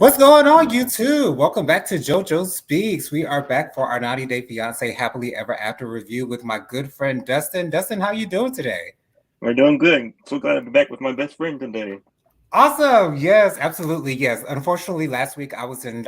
What's going on, YouTube? Welcome back to JoJo Speaks. We are back for our 90 Day Fiance Happily Ever After review with my good friend Dustin. Dustin, how you doing today? We're doing good. So glad to be back with my best friend today. Awesome. Yes, absolutely. Yes. Unfortunately, last week I was in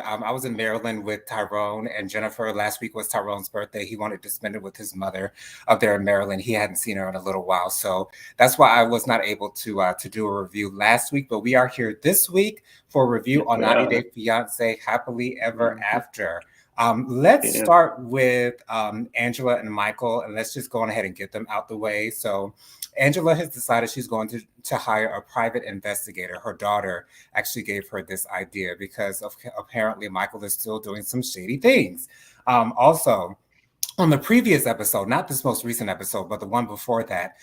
Maryland with Tyrone and Jennifer. Last week was Tyrone's birthday. He wanted to spend it with his mother up there in Maryland. He hadn't seen her in a little while, so that's why I was not able to do a review last week. But we are here this week for a review Yes, on we 90 are. Day Fiance Happily Ever Mm-hmm. After. Let's Yes. start with Angela and Michael, and let's just go on ahead and get them out the way. So Angela has decided she's going to hire a private investigator. Her daughter actually gave her this idea because apparently Michael is still doing some shady things. Also, on the previous episode, not this most recent episode, but the one before that,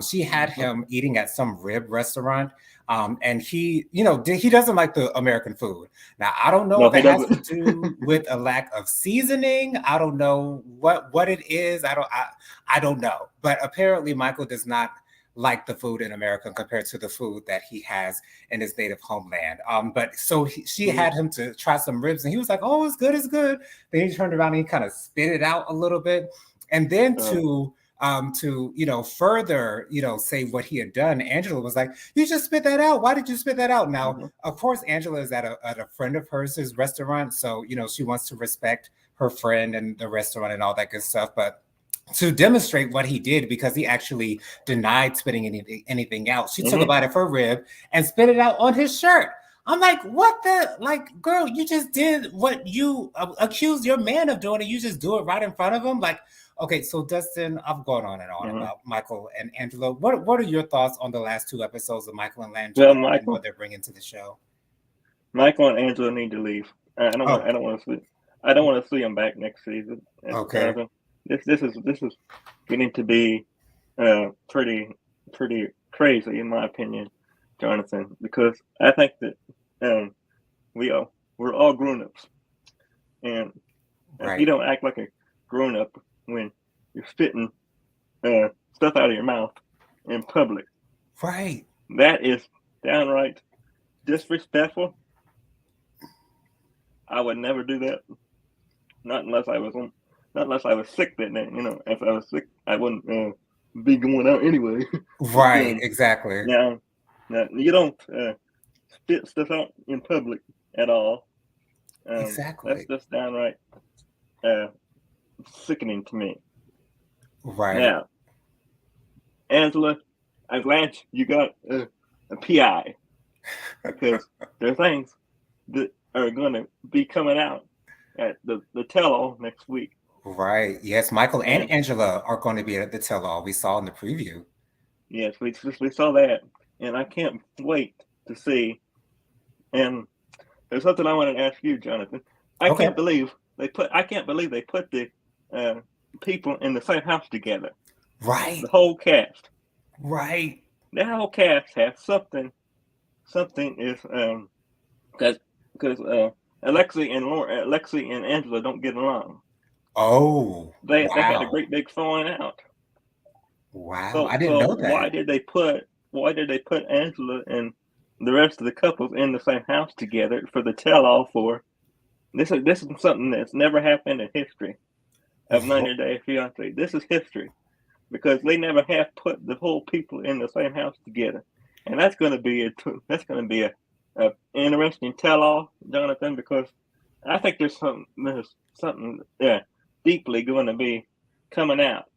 she had Mm-hmm. him eating at some rib restaurant. And he doesn't like the American food. Now, I don't know No, if he it has to doesn't. do with a lack of seasoning. I don't know what it is. I don't know. But apparently, Michael does not like the food in America compared to the food that he has in his native homeland. But so she Mm-hmm. had him to try some ribs, and he was like, "Oh, it's good, it's good." Then he turned around and he kind of spit it out a little bit, and then Uh, to further say what he had done, Angela was like, "You just spit that out. Why did you spit that out?" Now, mm-hmm. of course, Angela is at a friend of hers' restaurant, so she wants to respect her friend and the restaurant and all that good stuff, but to demonstrate what he did because he actually denied spitting anything out. She took a Mm-hmm. bite of her rib and spit it out on his shirt. I'm like, what the like, girl? You just did what you accused your man of doing, and you just do it right in front of him. Like, okay, so Dustin, I'm going on and on Mm-hmm. about Michael and Angela. What are your thoughts on the last two episodes of Michael and Well, Angela and what Michael, they're bringing to the show? Michael and Angela need to leave. I don't want. Oh, I don't want to see. I don't want to see them back next season. okay, Jonathan, this is getting to be pretty crazy in my opinion, Jonathan. Because I think that um we are we're all grown ups, and if you right, don't act like a grown up when you're spitting stuff out of your mouth in public, right. that is downright disrespectful. I would never do that, not unless I was not unless I was sick that day. If I was sick, I wouldn't be going out anyway. but Right, exactly. now, now you don't spit stuff out in public at all. That's Exactly. just downright uh, sickening to me. Right. Now, Angela, I'm glad you got a PI because there are things that are going to be coming out at the tell-all next week. Right. Yes, Michael and And Angela are going to be at the tell-all we saw in the preview. yes, we saw that, and I can't wait to see. And there's something I want to ask you, Jonathan. I Okay. can't believe I can't believe they put the uh, people in the same house together. Right. The whole cast. Right. The whole cast has something. Something is because because Alexi and Angela don't get along. Oh, They had a wow. great big falling out. Wow. So I didn't so know that. why did they put Angela and the rest of the couples in the same house together for the tell all for this is something that's never happened in history of R- 90 Day Fiance. This is history because they never have put the whole people in the same house together, and that's going to be a interesting tell all, Jonathan, because I think there's something deeply going to be coming out,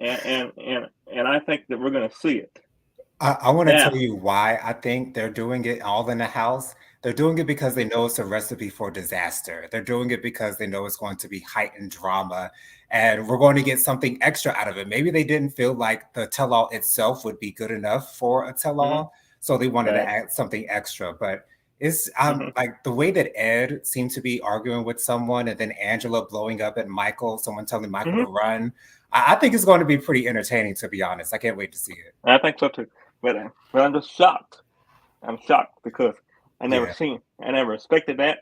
and I think that we're going to see it I want to tell now. you why I think they're doing it all in the house. They're doing it because they know it's a recipe for disaster. They're doing it because they know it's going to be heightened drama and we're going to get something extra out of it. Maybe they didn't feel like the tell all itself would be good enough for a tell Hmm. all. So they wanted to Right. add something extra. But it's Hmm. like the way that Ed seemed to be arguing with someone and then Angela blowing up at Michael, someone telling Michael Hmm. to run. I think it's going to be pretty entertaining, to be honest. I can't wait to see it. I think so too. But I'm just shocked. I'm shocked because Yeah. I never expected that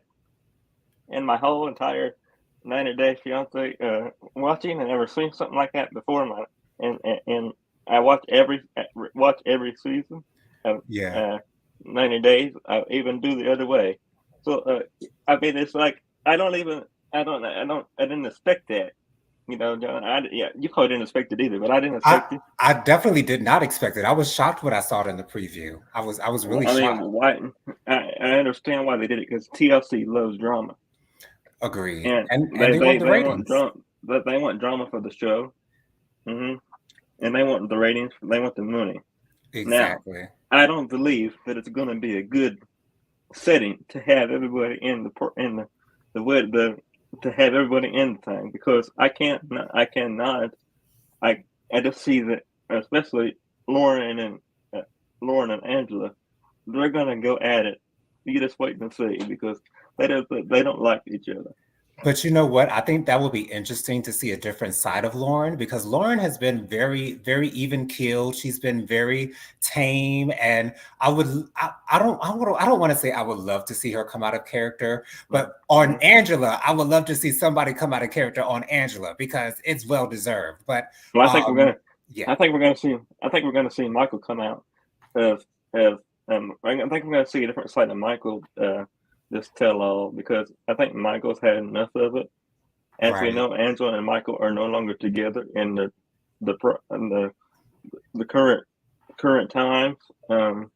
in my whole entire 90 Day Fiance watching. I never seen something like that before. And I watch every season of Yeah. uh, 90 Days. I even do the other way. I mean, it's like I didn't expect that. John. You probably didn't expect it either, but I didn't expect it. I definitely did not expect it. I was shocked when I saw it in the preview. I was really I mean, shocked. why? I understand why they did it because TLC loves drama, Agreed. and And they want the they want ratings. drama. They want drama for the show, hmm and they want the ratings. They want the money. Now, Exactly. I don't believe that it's going to be a good setting to have everybody to have everybody in the thing because I cannot I just see that especially Lauren and Lauren and Angela, they're gonna go at it. You just wait and see because they don't like each other. But you know what? I think that will be interesting to see a different side of Lauren because Lauren has been very, very even keeled. She's been very tame, and I don't want to say I would love to see her come out of character, but on Mm-hmm. Angela, I would love to see somebody come out of character on Angela because it's well deserved. But Well, yeah, I think we're gonna see Michael come out as I think we're gonna see a different side of Michael. This tell all because I think Michael's had enough of it. As we right. know, Angela and Michael are no longer together in in the current times. And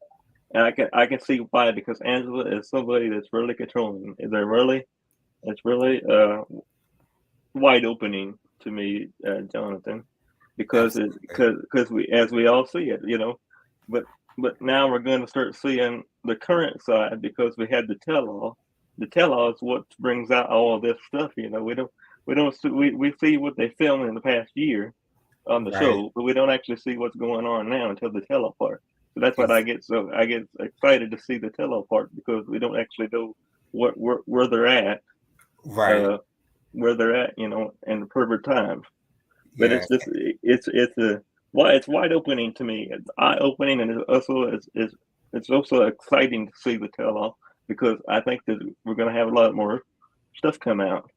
I can see why because Angela is somebody that's really controlling. It's really wide opening to me, Jonathan, because Absolutely. we as we all see it, but now we're going to start seeing the current side because we had the tell all. The tell all is what brings out all of this stuff. We see what they filmed in the past year on the Right. show, but we don't actually see what's going on now until the tell all part. So that's what Ex- I get excited to see the tell all part because we don't actually know where they're at, right. uh, in the pervert times. But Yes. it's a it's wide opening to me. It's eye opening, and it's also exciting to see the tell all because I think that we're going to have a lot more stuff come out.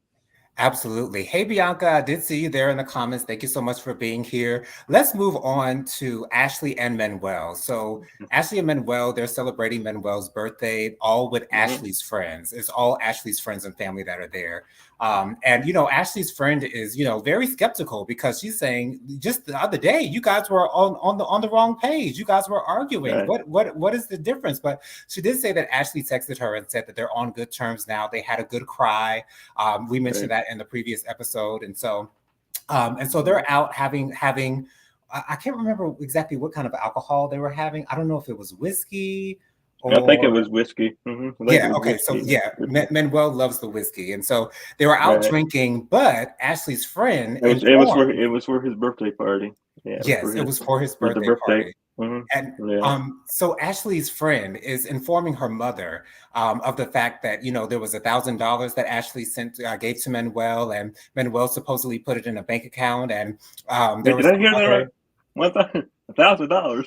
Absolutely. Hey, Bianca, I did see you there in the comments. Thank you so much for being here. Let's move on to Ashley and Manuel. So, Ashley and Manuel, they're celebrating Manuel's birthday, all with Mm-hmm. Ashley's friends. It's all Ashley's friends and family that are there. And, Ashley's friend is, very skeptical because she's saying just the other day, you guys were on the wrong page. You guys were arguing. Right. What is the difference? But she did say that Ashley texted her and said that they're on good terms now. They had a good cry. We mentioned Right. that in the previous episode, and so Mm-hmm. they're out having. I can't remember exactly what kind of alcohol they were having. I don't know if it was whiskey I think it or was whiskey. Mm-hmm. I think it yeah. was Okay, so whiskey. yeah, Manuel loves the whiskey, and so they were out Right. drinking. But Ashley's friend It informed, was for his birthday party. Yeah, it was yes, it was for his for the birthday birthday. party. And Mm-hmm. Yeah. so Ashley's friend is informing her mother of the fact that there was $1,000 that Ashley gave to Manuel, and Manuel supposedly put it in a bank account, and there Wait, were did I some hear that right? other $1,000.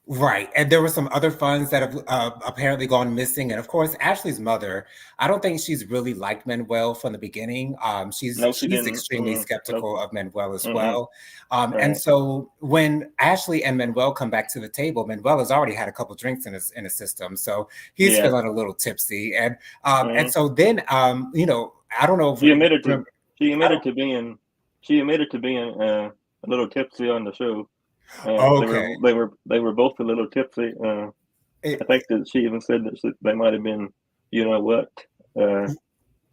right, and there were some other funds that have apparently gone missing, and of course Ashley's mother. I don't think she's really liked Manuel from the beginning. She's No, she she's didn't. extremely Mm-mm. Nope. skeptical of Manuel as Mm-mm. well. And Right. so when Ashley and Manuel come back to the table, Manuel has already had a couple drinks in his system, so he's Yeah. feeling a little tipsy. And Mm-hmm. so then I don't know if She you admitted to remember. she I don't. admitted to being she admitted to being a little tipsy on the show. Okay. They were both a little tipsy. I It, think that she even said that they might have been, you know what, uh,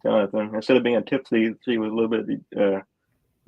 Jonathan. Instead of being tipsy, she was a little bit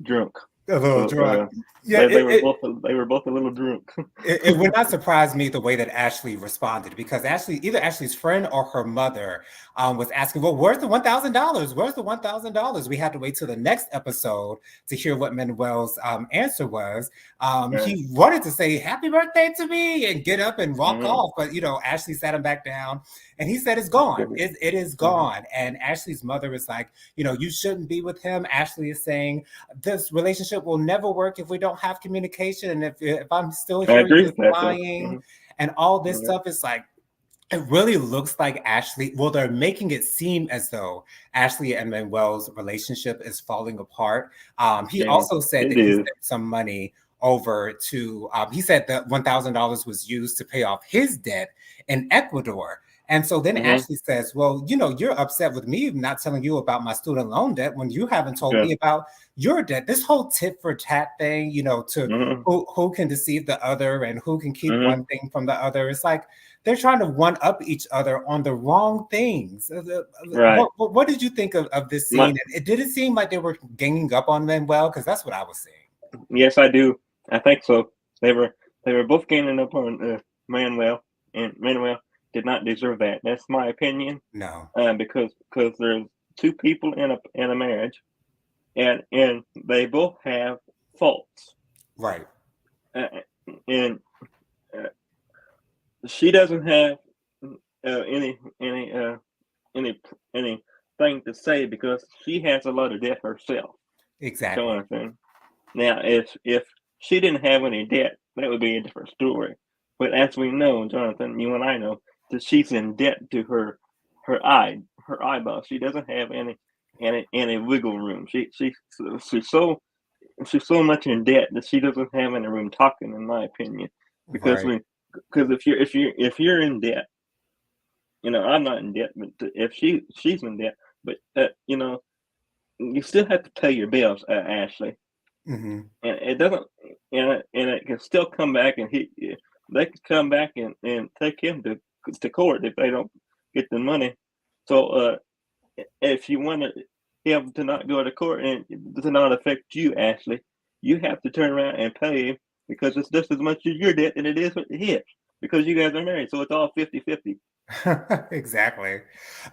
drunk. a little So drunk. Yeah, they were both a little drunk. it would not surprise me the way that Ashley responded because either Ashley's friend or her mother was asking, "Well, where's the $1,000? Where's the $1,000?" We had to wait till the next episode to hear what Manuel's answer was. Right. He wanted to say "Happy birthday" to me and get up and walk Mm-hmm. off, but Ashley sat him back down, and he said, "It's gone. It is Mm-hmm. gone." And Ashley's mother is like, "You shouldn't be with him." Ashley is saying, "This relationship will never work if we don't have communication, and if I'm still I hearing agree you with that though. lying Mm-hmm. and all this Yeah. stuff." Is like, it really looks like Ashley. Well, they're making it seem as though Ashley and Manuel's relationship is falling apart. He Yeah. also said It that he is. sent some money over to. He said that $1,000 was used to pay off his debt in Ecuador. And so then Ashley says, well, you're upset with me not telling you about my student loan debt when you haven't told me about your debt. This whole tit for tat thing, to who can deceive the other and who can keep one thing from the other. It's like they're trying to one up each other on the wrong things. Right. What did you think of this scene? And did it seem like they were ganging up on Manuel? Because that's what I was seeing. Yes, I do. I think so. They were both ganging up on Manuel, and Manuel did not deserve that. That's my opinion. No. Because there's two people in a marriage, and they both have faults. Right. And she doesn't have anything to say because she has a lot of debt herself. Exactly. Jonathan. Now, if she didn't have any debt, that would be a different story. But as we know, Jonathan, you and I know that she's in debt to her eyeball. She doesn't have any wiggle room. She's so much in debt that she doesn't have any room talking, in my opinion. Because if you're in debt, I'm not in debt, but if she's in debt, but you still have to pay your bills, Ashley. Mm-hmm. And it doesn't, and it can still come back and they can come back and take him to court if they don't get the money. So if you want him to not go to court and to not affect you, Ashley, you have to turn around and pay him because it's just as much as your debt and it is his because you guys are married. So it's all 50-50. Exactly.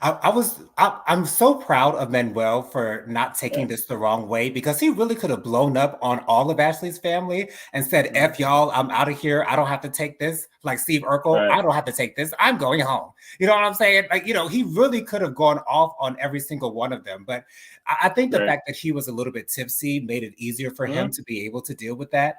I'm so proud of Manuel for not taking this the wrong way because he really could have blown up on all of Ashley's family and said, F y'all, I'm out of here. I don't have to take this. Like Steve Urkel, I don't have to take this. I'm going home. You know what I'm saying? Like, he really could have gone off on every single one of them. But I think the fact that he was a little bit tipsy made it easier for him to be able to deal with that.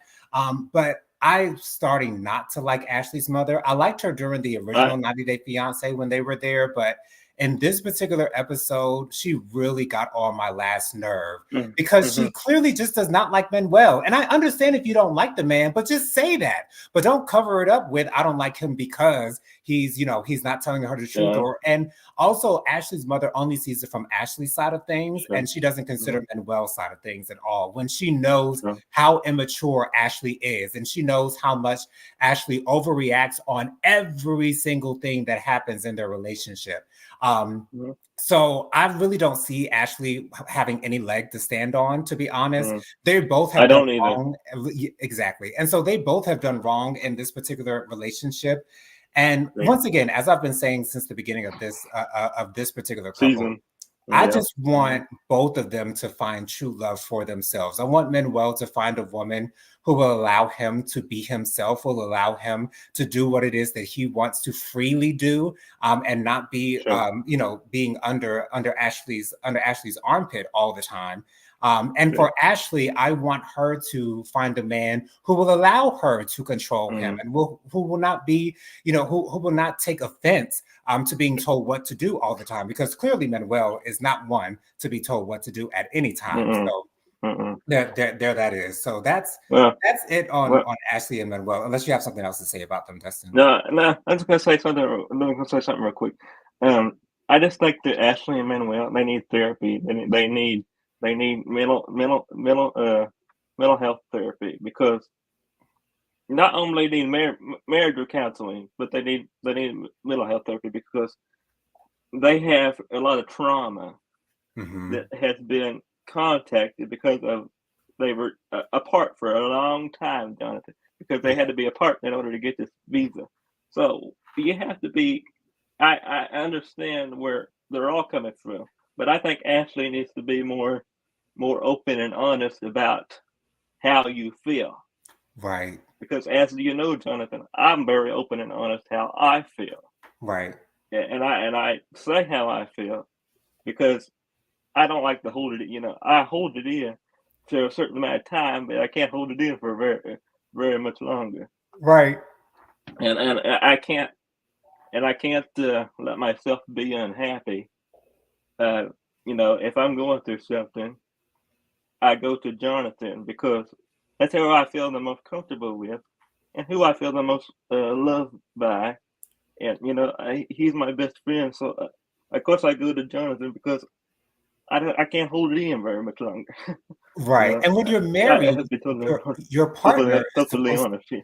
But I'm starting not to like Ashley's mother. I liked her during the original 90 Day Fiance when they were there, but in this particular episode, she really got on my last nerve because she clearly just does not like Manuel. And I understand if you don't like the man, but just say that. But don't cover it up with I don't like him because he's not telling her the truth. And also Ashley's mother only sees it from Ashley's side of things, and she doesn't consider Manuel's side of things at all. When she knows how immature Ashley is, and she knows how much Ashley overreacts on every single thing that happens in their relationship. So I really don't see Ashley having any leg to stand on, to be honest. They both have done wrong. Exactly. And so they both have done wrong in this particular relationship. And once again, as I've been saying since the beginning of this particular couple, season. I just want both of them to find true love for themselves. I want Manuel to find a woman who will allow him to be himself, will allow him to do what it is that he wants to freely do, and not be, being under Ashley's armpit all the time. And for Ashley, I want her to find a man who will allow her to control him and who will not be, who will not take offense to being told what to do all the time, because clearly Manuel is not one to be told what to do at any time. So there that is. So that's it on Ashley and Manuel, unless you have something else to say about them, Dustin. No, I'm just gonna say something. I'm gonna say something real quick. I just think that Ashley and Manuel, they need therapy. They need mental health therapy, because not only they need marriage counseling, but they need mental health therapy because they have a lot of trauma that has been contacted because of they were apart for a long time, Jonathan, because they had to be apart in order to get this visa. So you have to be. I understand where they're all coming from, but I think Ashley needs to be more open and honest about how you feel. Right. Because as you know, Jonathan, I'm very open and honest how I feel. Right. And I say how I feel because I don't like to hold it. I hold it in for a certain amount of time, but I can't hold it in for very, very much longer. Right. And I can't. And I can't let myself be unhappy. If I'm going through something, I go to Jonathan because that's who I feel the most comfortable with and who I feel the most loved by. and he's my best friend. So of course I go to Jonathan because I can't hold it in very much longer. Right. And when you're I married, have to be totally your partner is totally supposed honest here.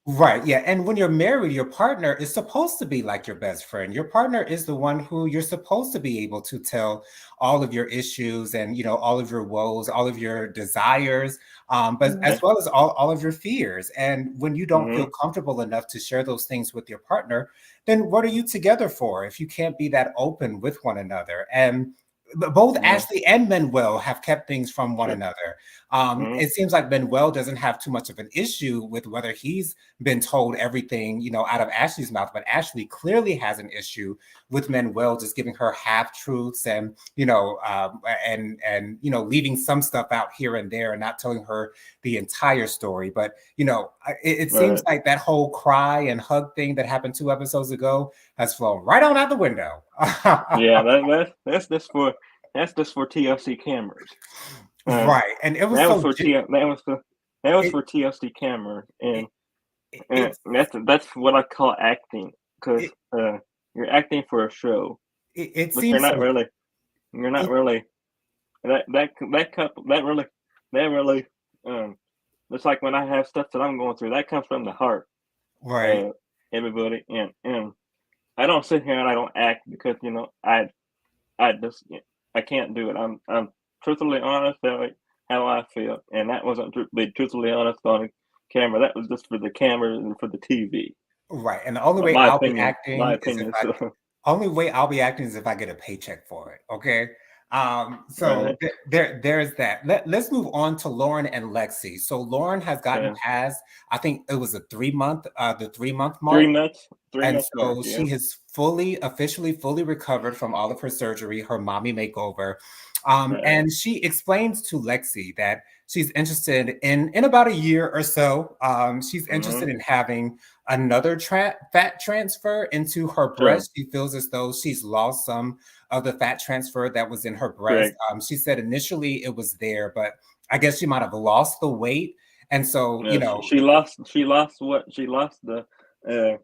Right. Yeah. And when you're married, your partner is supposed to be like your best friend. Your partner is the one who you're supposed to be able to tell all of your issues and, all of your woes, all of your desires, but Yeah. as well as all of your fears. And when you don't feel Mm-hmm. comfortable enough to share those things with your partner, then what are you together for if you can't be that open with one another? And both Yeah. Ashley and Manuel have kept things from one Sure. another. Mm-hmm. It seems like Manuel doesn't have too much of an issue with whether he's been told everything, out of Ashley's mouth, but Ashley clearly has an issue with Manuel just giving her half truths and, leaving some stuff out here and there and not telling her the entire story. But, it seems Right. like that whole cry and hug thing that happened 2 episodes ago has flown right on out the window. Yeah. That's just for TLC cameras. Right. And it was That was so, for it, TLC cameras, it, and it's, that's what I call acting, because it, you're acting for a show, it but you're seems not so, really you're not it, really that couple that really um it's like when I have stuff that I'm going through, that comes from the heart. right. uh Everybody, and I don't sit here and I don't act because I just I can't do it. I'm truthfully honest how I feel, and that wasn't be truthfully honest on camera. That was just for the camera and for the TV. Right. And the only way My I'll be opinion. My acting is if opinion. I So only way I'll be acting is if I get a paycheck for it. Okay. So right. there's that. Let's move on to Lauren and Lexi. So Lauren has gotten Yeah. past, I think it was the 3 month Three mark. months. Three And months mark. so Yeah. she has officially fully recovered from all of her surgery, her mommy makeover. Right. And she explains to Lexi that she's interested in about a year or so. She's Mm-hmm. interested in having another fat transfer into her Sure. breast. She feels as though she's lost some of the fat transfer that was in her breast. Correct. She said initially it was there, but I guess she might have lost the weight. And so, Yeah. She lost. She lost what? She lost the. Uh.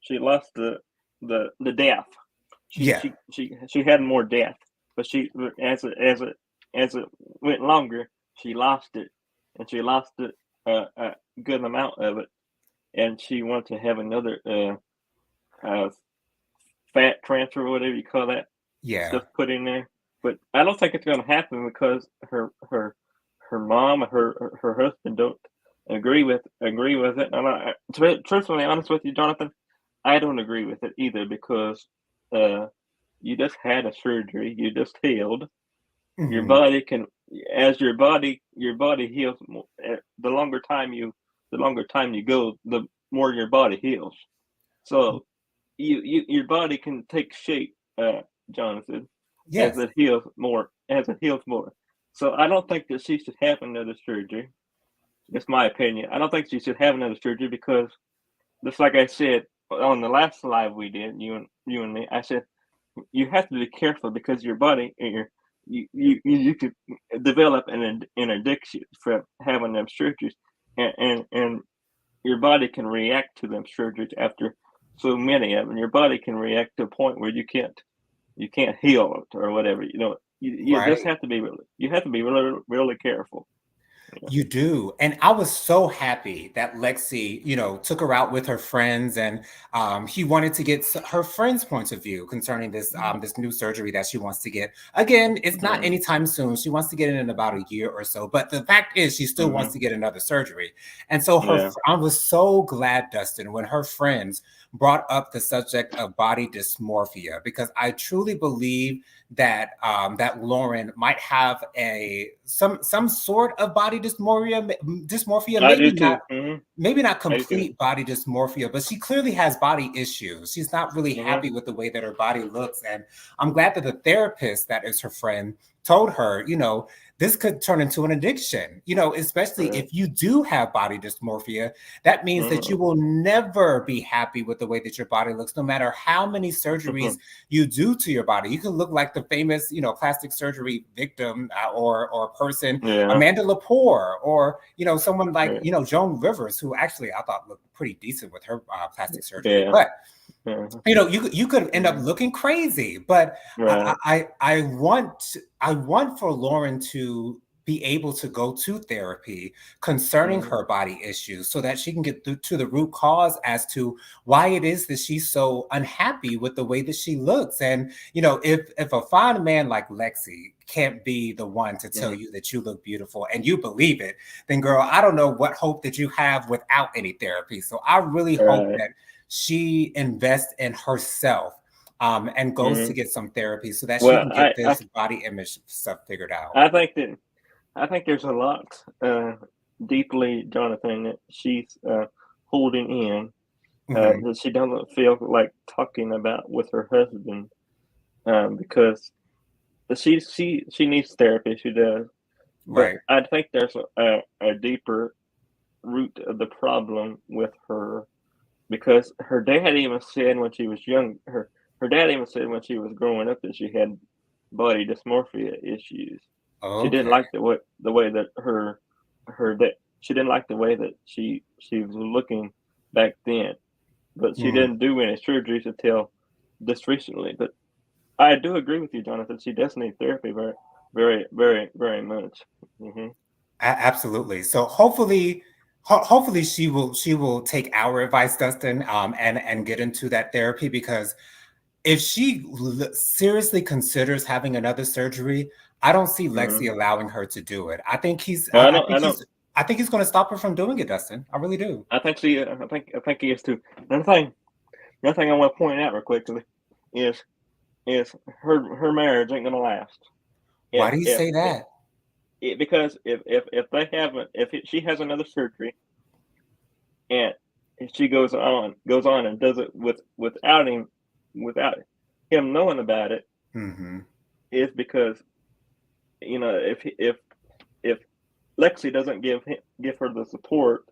She lost the depth. She yeah, she she had more depth, but she as it went longer, she lost it, and she lost it a good amount of it, and she wanted to have another uh fat transfer, or whatever you call that yeah, stuff, put in there. But I don't think it's going to happen because her mom, her husband don't agree with it. And to be truthfully honest with you, Jonathan, I don't agree with it either, because uh, you just had a surgery, you just healed. Your mhm, body can, as your body heals. The longer time you go, the more your body heals. So your body can take shape, Jonathan, as yes, it heals more. So I don't think that she should have another surgery. That's my opinion. I don't think she should have another surgery because, just like I said on the last live we did, you and me, I said you have to be careful because your body, you could develop an addiction from having them surgeries, and your body can react to them surgeries after so many of them. Your body can react to a point where you can't heal it or whatever. You just right. have to be really really careful. You do. And I was so happy that Lexi, took her out with her friends and he wanted to get her friends' points of view concerning this new surgery that she wants to get. Again, it's not Mm-hmm. anytime soon. She wants to get it in about a year or so. But the fact is she still wants Mm-hmm. to get another surgery. And so Yeah. I was so glad, Dustin, when her friends brought up the subject of body dysmorphia, because I truly believe that Lauren might have some sort of body dysmorphia, I do too. Mm-hmm. maybe not I do too. complete body dysmorphia, but she clearly has body issues. She's not really Mm-hmm. happy with the way that her body looks. And I'm glad that the therapist that is her friend told her, this could turn into an addiction, especially Right. if you do have body dysmorphia. That means that Mm-hmm. you will never be happy with the way that your body looks, no matter how many surgeries you do to your body. You can look like the famous, plastic surgery victim or person, Yeah. Amanda Lepore, or someone like Right. Joan Rivers, who actually I thought looked pretty decent with her plastic surgery. Yeah. But You could end up looking crazy. But Right. I want for Lauren to be able to go to therapy concerning Mm-hmm. her body issues so that she can get to the root cause as to why it is that she's so unhappy with the way that she looks. And if a fine man like Lexi can't be the one to tell you that you look beautiful and you believe it, then girl, I don't know what hope that you have without any therapy. So I really hope Right. that she invests in herself, and goes to Mm-hmm. get some therapy so that she Well, can get this body image stuff figured out. I think that I think there's a lot deeply, Jonathan, that she's holding in Hmm. that she doesn't feel like talking about with her husband because she needs therapy. She does, but Right. I think there's a deeper root of the problem with her because her dad even said when she was young, her dad even said when she was growing up that she had body dysmorphia issues. She didn't Okay. like the way that her that she didn't like the way that she was looking back then, but she Mm. didn't do any surgeries until just recently. But I do agree with you, Jonathan. She does need therapy very, very, very, very much. Hmm. Absolutely. So hopefully she will take our advice, Dustin, and get into that therapy, because if she seriously considers having another surgery, I don't see Hmm. Lexi allowing her to do it. I think he's Well, I think I don't. he's going to stop her from doing it, Dustin. I really do. I think she. I think he is too. Another thing. Another thing I want to point out real quickly is is her marriage ain't gonna last. Why do you If say that? because if they haven't she has another surgery and she goes on and does it without him knowing about it Hmm. is because if Lexi doesn't give her the support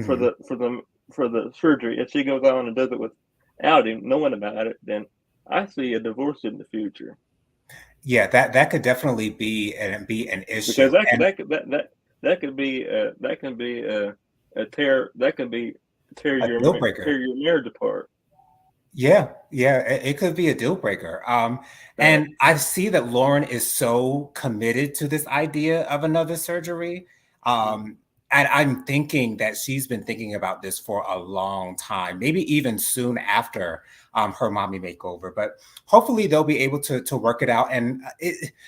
for Hmm. the surgery, if she goes on and does it without him knowing about it, then I see a divorce in the future Yeah, that could definitely be an issue. because that could And that could that could be that can be a tear that can be a deal breaker. tear your marriage apart. Yeah, yeah, it could be a deal breaker. Right. And I see that Lauren is so committed to this idea of another surgery. Mm. Um, and I'm thinking that she's been thinking about this for a long time, maybe even soon after her mommy makeover. But hopefully they'll be able to work it out. And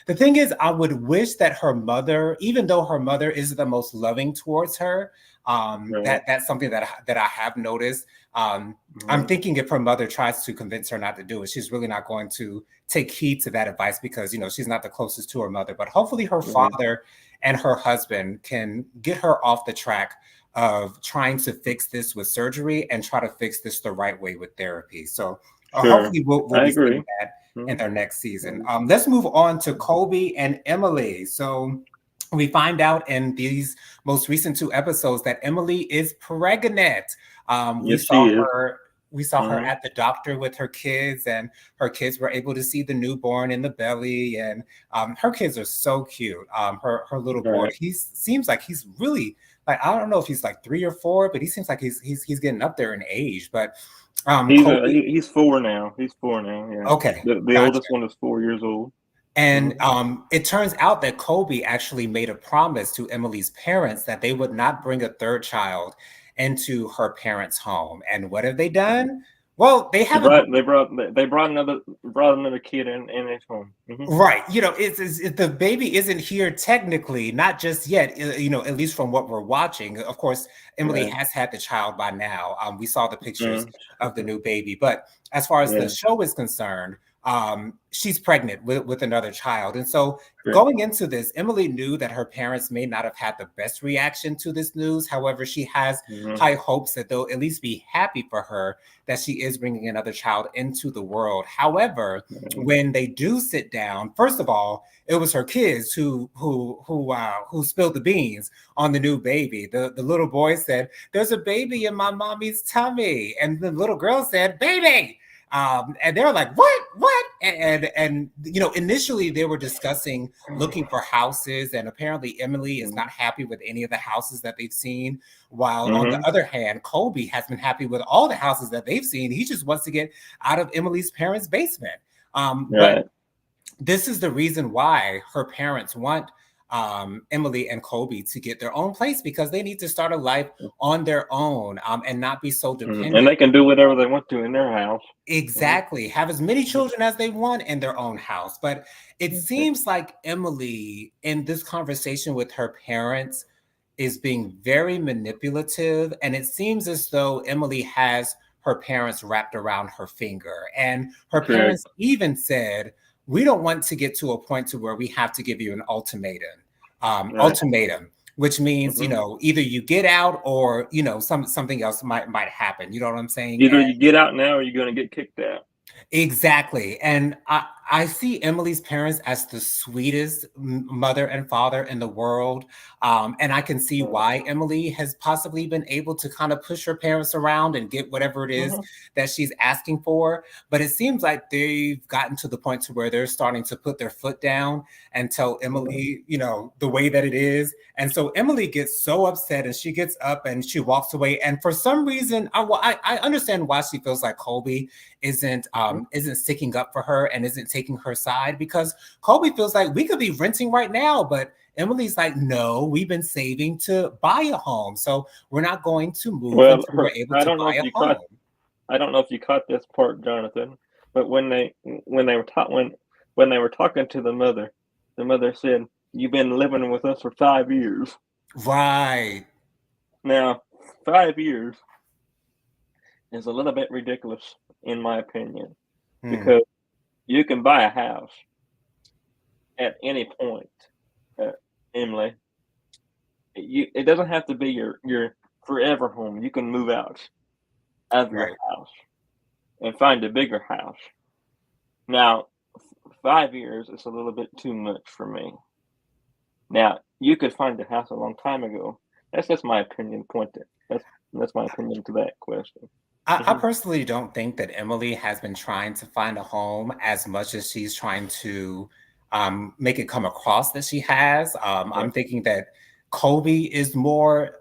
the thing is, I would wish that her mother, even though her mother is the most loving towards her, Right. that's something that I have noticed. I'm Mhm. thinking if her mother tries to convince her not to do it, she's really not going to take heed to that advice, because she's not the closest to her mother. But hopefully her Mhm. father and her husband can get her off the track of trying to fix this with surgery and try to fix this the right way with therapy. So Sure. hopefully we'll I be seeing agree. that in Mhm. their next season. Mhm. Let's move on to Mhm. Colby and Emily. So we find out in these most recent two episodes that Emily is pregnant. Um, we Yes, saw she is. her we saw her Mhm. at the doctor with her kids, and her kids were able to see the newborn in the belly. And her kids are so cute. Her little boy, Right. he seems like he's really, like, I don't know if he's like 3 or 4, but he seems like he's getting up there in age. But Colby, He's 4 now. He's 4 now. Yeah. okay, The gotcha. oldest one is 4 years old. And Mhm. it turns out that Colby actually made a promise to Emily's parents that they would not bring a third child into her parents' home. And what have they Mhm. done? Well, they haven't. They brought another kid in his home. Mhm. Right. The baby isn't here technically, not just yet, at least from what we're watching. Of course, Emily Right. has had the child by now. We saw the pictures Mhm. of the new baby. But as far as the Yeah. show is concerned, she's pregnant with another child. And so Great. going into this, Emily knew that her parents may not have had the best reaction to this news. However, she has Mhm. high hopes that they'll at least be happy for her that she is bringing another child into the world. However, Mhm. when they do sit down, first of all, it was her kids who spilled the beans on the new baby. The little boy said, "There's a baby in my mommy's tummy," and the little girl said, "Baby." And they're like, what? And initially they were discussing looking for houses, and apparently Emily is not happy with any of the houses that they've seen. While on the other hand, Colby has been happy with all the houses that they've seen. He just wants to get out of Emily's parents' basement. But this is the reason why her parents want Emily and Colby to get their own place, because they need to start a life on their own and not be so dependent. And they can do whatever they want to in their house. Exactly. Have as many children as they want in their own house. But it seems like Emily, in this conversation with her parents, is being very manipulative. And it seems as though Emily has her parents wrapped around her finger. And her parents even said, we don't want to get to a point to where we have to give you an ultimatum, which means, either you get out or, something else might happen. You know what I'm saying? Either you get out now or you're going to get kicked out. Exactly. And I see Emily's parents as the sweetest mother and father in the world. And I can see why Emily has possibly been able to kind of push her parents around and get whatever it is that she's asking for. But it seems like they've gotten to the point to where they're starting to put their foot down and tell Emily, the way that it is. And so Emily gets so upset and she gets up and she walks away. And for some reason, I understand why she feels like Colby isn't sticking up for her and isn't taking her side, because Colby feels like we could be renting right now, but Emily's like, no, we've been saving to buy a home, so we're not going to move until we're able to buy a home. I don't know if you caught this part, Jonathan, but when they were talking to the mother said, "You've been living with us for 5 years." Right. Now, 5 years is a little bit ridiculous, in my opinion, because you can buy a house at any point, Emily. It doesn't have to be your forever home. You can move out of your house and find a bigger house. Now, 5 years is a little bit too much for me. Now, you could find a house a long time ago. That's just my opinion. That's my opinion to that question. I personally don't think that Emily has been trying to find a home as much as she's trying to make it come across that she has. I'm thinking that Colby is more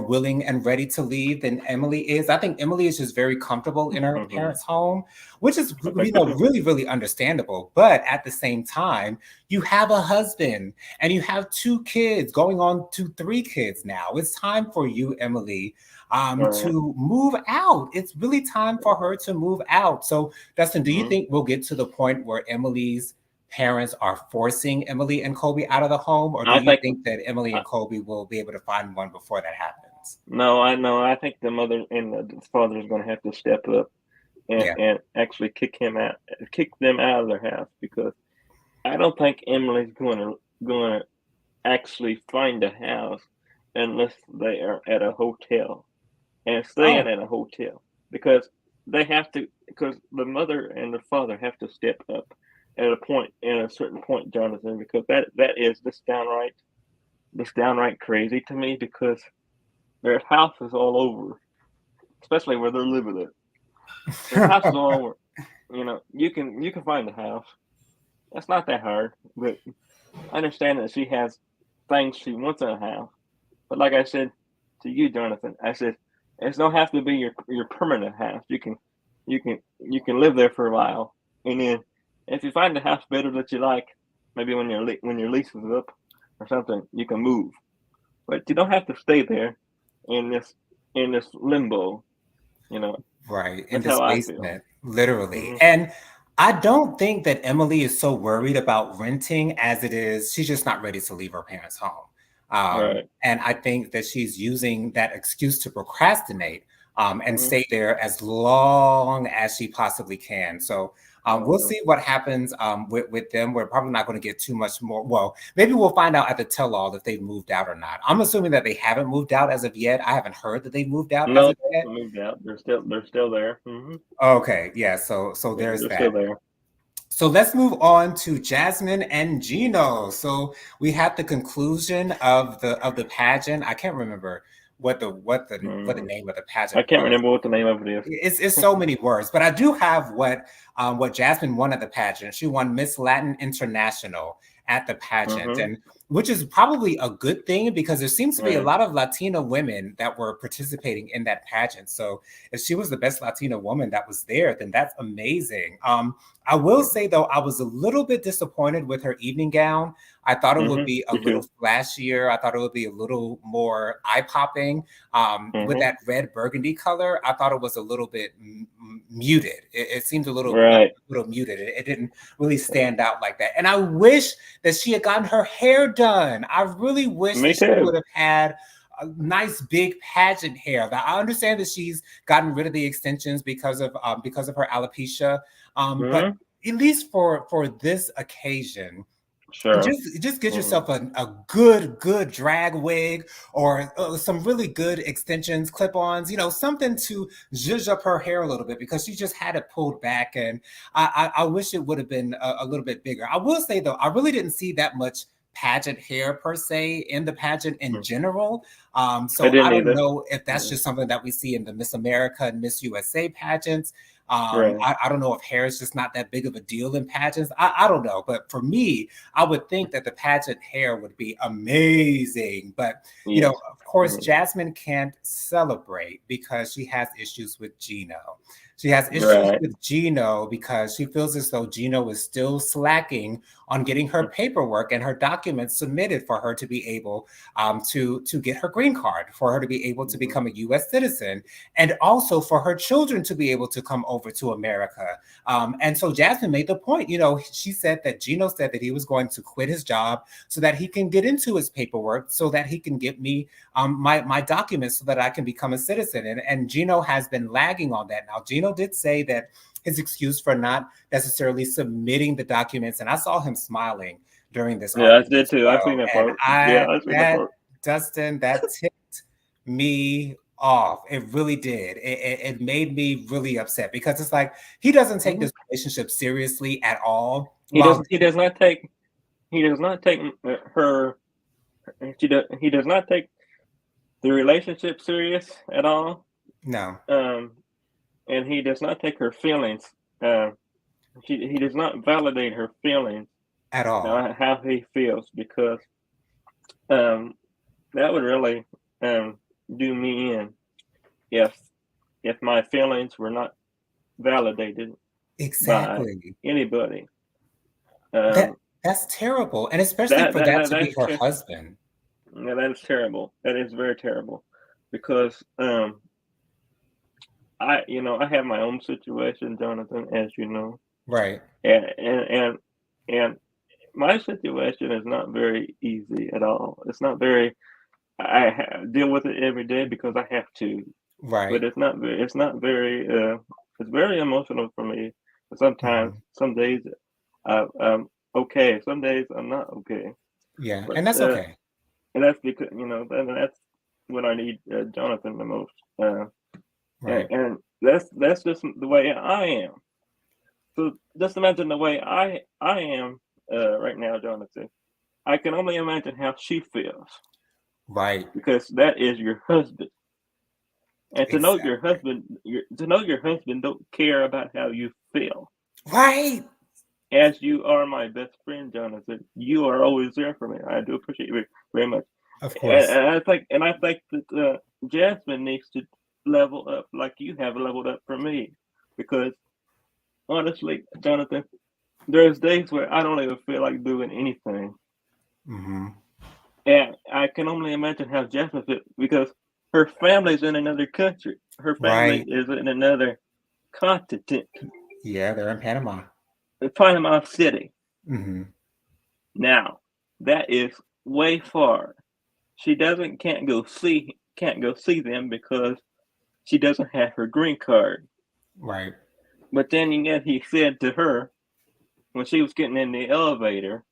willing and ready to leave than Emily is. I think Emily is just very comfortable in her parents' home, which is really, really understandable. But at the same time, you have a husband and you have 2 kids going on to 3 kids now. It's time for you, Emily, to move out. It's really time for her to move out. So, Dustin, do you think we'll get to the point where Emily's parents are forcing Emily and Colby out of the home, or do you think that Emily and Colby will be able to find one before that happens? No, I know. I think the mother and the father is going to have to step up and actually kick them out of their house, because I don't think Emily's going to actually find a house unless they are at a hotel and staying at a hotel, because because the mother and the father have to step up at a certain point, Jonathan, because that is just downright crazy to me, because there's houses all over, especially where they're living at. There's houses all over. You can find a house. That's not that hard, but I understand that she has things she wants in a house. But like I said to you, Jonathan, I said it don't have to be your permanent house. You can live there for a while, and then if you find a house better that you like, maybe when your lease is up or something, you can move. But you don't have to stay there in this limbo, Right, in this basement, literally. And I don't think that Emily is so worried about renting as it is. She's just not ready to leave her parents' home. And I think that she's using that excuse to procrastinate and stay there as long as she possibly can. So we'll see what happens with them. We're probably not going to get too much more. Well, maybe we'll find out at the tell-all if they've moved out or not. I'm assuming that they haven't moved out as of yet. I haven't heard that they've moved out as of yet. No, moved out. They're still there. Okay, yeah. So there's they're that. Still there. So let's move on to Jasmine and Gino. So we had the conclusion of the pageant. I can't remember what the Mm. name of the I pageant can't was. remember what the name of it is. It's so many words, but I do have what Jasmine won at the pageant. She won Miss Latin International at the pageant, Mm-hmm. and which is probably a good thing because there seems to be a Right. lot of Latina women that were participating in that pageant. So if she was the best Latina woman that was there, then that's amazing. I will say though, I was a little bit disappointed with her evening gown. I thought it would Mm-hmm. be a Me little too. flashier. I thought it would be a little more eye popping. With Mm-hmm. that red burgundy color, I thought it was a little bit muted. It seemed a Right. little muted. It didn't really stand out like that. And I wish that she had gotten her hair done. I really wish Me that she would too. have had a nice big pageant hair. Now, I understand that she's gotten rid of the extensions because of her alopecia, but Mm-hmm. at least for this occasion, Sure. just get Mm-hmm. yourself a good drag wig or some really good extensions, clip-ons, something to zhuzh up her hair a little bit because she just had it pulled back, and I wish it would have been a little bit bigger. I will say though, I really didn't see that much pageant hair per se in the pageant in general. I So I didn't don't either. know if that's Yeah. just something that we see in the Miss America and Miss USA pageants. Right. I don't know if hair is just not that big of a deal in pageants. I don't know. But for me, I would think that the pageant hair would be amazing. But, Yes. of course, Mm-hmm. Jasmine can't celebrate because she has issues with Gino. She has issues Right. with Gino because she feels as though Gino is still slacking on getting her paperwork and her documents submitted for her to be able to get her green card, for her to be able to Mm-hmm. become a U.S. citizen, and also for her children to be able to come over to America. And so Jasmine made the point, she said that Gino said that he was going to quit his job so that he can get into his paperwork, so that he can get me my documents so that I can become a citizen. And Gino has been lagging on that. Now, Gino did say that his excuse for not necessarily submitting the documents, and I saw him smiling during this Yeah, I argument did as too. I well. seen that And part. Yeah, I seen that part. Dustin, that ticked me off. It really did. It made me really upset because it's like he doesn't take Mm-hmm. this relationship seriously at all. He While doesn't. He does not take. He does not take her. He does not take the relationship serious at all. no, Um, and he does not take her feelings. Uh, he does not validate her feelings. at all. How he feels because um, that would really do me in if my feelings were not validated by Exactly. anybody. That Um, that's terrible, and especially that, for that that that to be that's her ter- husband. yeah, that is terrible. That is very terrible because I have my own situation, Jonathan, as you know, Right. and my situation is not very easy at all. It's not very. Deal with it every day because I have to, but Right. it's not very. It's not very. It's very emotional for me. Sometimes, Mhm. some days, I'm okay. Some days I'm not okay. Yeah, But and that's okay. and that's because that's when I need Jonathan the most. Uh, Right. and that's just the way I am. So just imagine the way I am right now, Jonathan. I can only imagine how she feels Right. because that is your husband. And Exactly. to know your husband don't care about how you feel. Right. As you are my best friend, Jonathan, you are always there for me. I do appreciate you very much. Of And, course. and I think that Jasmine needs to level up like you have leveled up for me, because honestly, Jonathan, there's days where I don't even feel like doing anything, Hmm. and I can only imagine how Jasmine feels because her family's in another country. Her family Right. is in another continent, Yeah, they're in Panama. Panama City. Hmm. Now, that is way far. She doesn't can't go see them because she doesn't have her green card. Right. But then yet he said to her when she was getting in the elevator,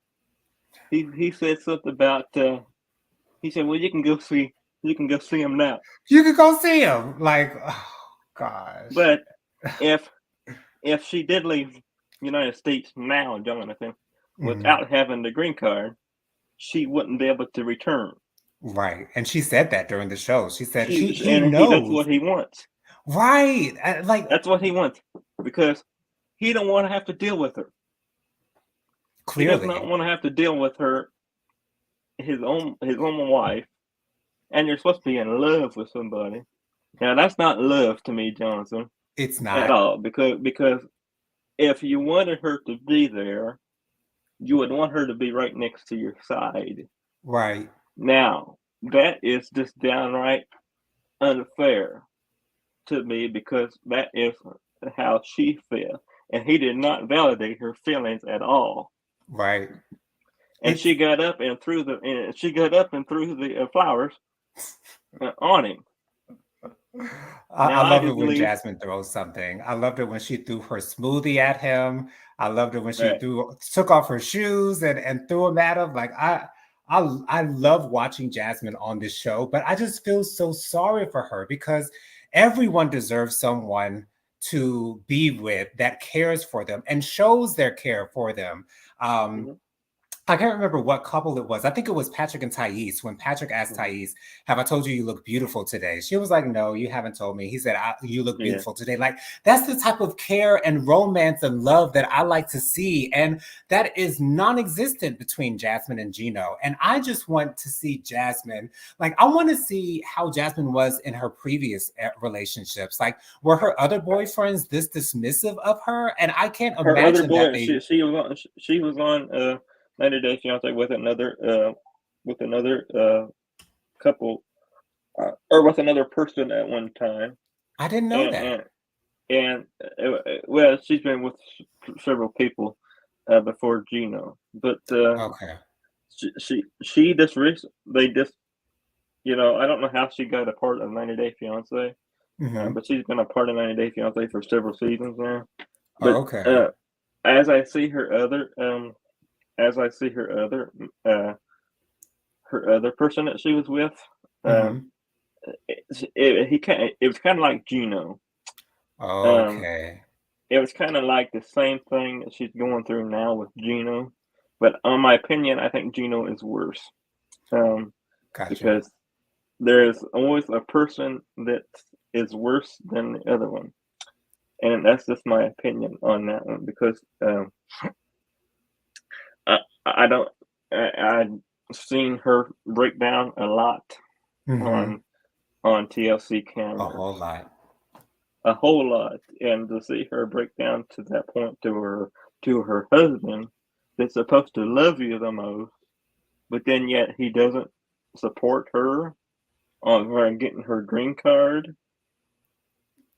he said something about he said, "Well, you can go see him now." You could go see him. Like, oh gosh. But if she did leave United States now, Jonathan, Hmm. without having the green card, she wouldn't be able to return. Right. And she said that during the show. She said he That's knows. what he wants. Right. That's what he wants, because he don't want to have to deal with her. He does not clearly. want to have to deal with her, his own wife, and you're supposed to be in love with somebody. Now that's not love to me, Jonathan, It's at not. all. Because if you wanted her to be there, you would want her to be right next to your side. Right. Now that is just downright unfair to me, because that is how she feels, and he did not validate her feelings at all. Right. And It's she got up and threw the flowers on him. I Now I love do it when believe Jasmine throws something. I loved it when she threw her smoothie at him. I loved it when she that took off her shoes and threw them at him. Like I love watching Jasmine on this show, but I just feel so sorry for her because everyone deserves someone to be with that cares for them and shows their care for them. Um, mhm. I can't remember what couple it was. I think it was Patrick and Thais. When Patrick asked Mhm. Thais, "Have I told you you look beautiful today?" She was like, "No, you haven't told me." He said, "You look Yeah, beautiful today." Like that's the type of care and romance and love that I like to see, and that is non-existent between Jasmine and Gino. And I just want to see Jasmine. Like I want to see how Jasmine was in her previous relationships. Like were her other boyfriends this dismissive of her? And I can't her other imagine that boy, they. she was on 90 Day Fiance with another couple, or with another person at one time, I didn't know and that. well, she's been with several people before Gino, but Okay. she just they just, I don't know how she got a part of 90 Day Fiance, Hmm. but she's been a part of 90 Day Fiance for several seasons now. But Okay. as I see her other, as I see uh, her other person that she was with, um, Hmm. it was kind of like Gino. Um, Okay. it was kind of like the same thing that she's going through now with Gino, but on my opinion, I think Gino is worse. Um, Gotcha. because there's always a person that is worse than the other one, and that's just my opinion on that one. Because I I don't I've seen her break down a lot Hmm. on TLC A cameras, whole lot. a whole lot, and to see her break down to that point to her husband that's supposed to love you the most, but then yet he doesn't support her on her getting her green card.